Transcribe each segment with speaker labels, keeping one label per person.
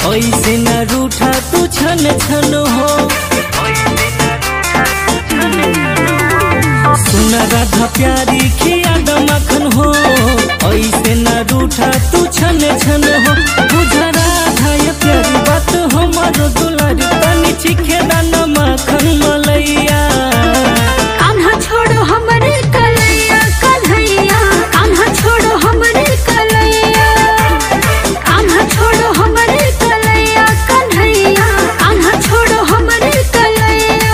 Speaker 1: ऐसे न रूठा तू छन छन हो। सुन राधा प्यारी खिया मखन हो, ऐसे न रूठा तू छन छन हो। बुझा राधा ये प्यारी बात हमारो दुलारी, तनी चिखे दाना मखन मलैया।
Speaker 2: कान्हा छोड़ो हमरे कलैया कन्हैया, कान्हा छोड़ो हमरे कलैया, कान्हा छोड़ो हमरे कलैया कन्हैया, कान्हा छोड़ो हमरे कलैया।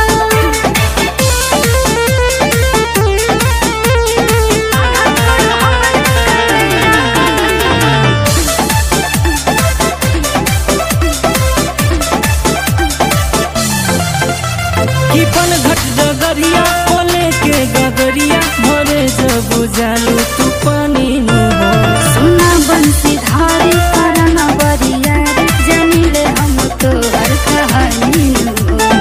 Speaker 1: कि पन घट डगरिया कोले के गगरिया, भरे जब जालू तू पानी नु हो।
Speaker 2: सुना बंसी धारी करना बरिया, जमीले हम तो हर कहानी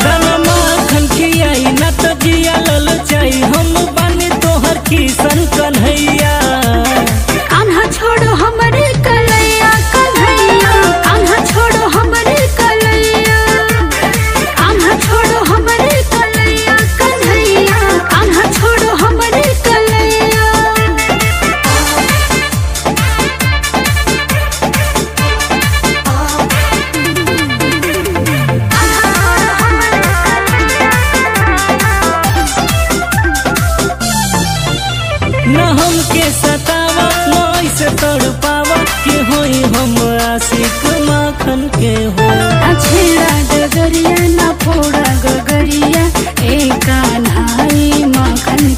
Speaker 1: दाना माखन खियाई न तो जिया ललचाई, हम बानी तोहर किसन कन्हैया।
Speaker 2: कान्हा छोड़ो हमरे कलैया कन्हैया, कान्हा छोड़ो हमरे कलैया, कान्हा छोड़ो हमरे कलैया कन्हैया, कान्हा छोड़ो हमरे कलैया।
Speaker 1: न हमके सतावा न ऐसे तड़पावा, कि होई हम आशिक माखन के हो।
Speaker 2: छेड़ा डगरिया न फोड़ा गगरिया, ए कान्हाई माखन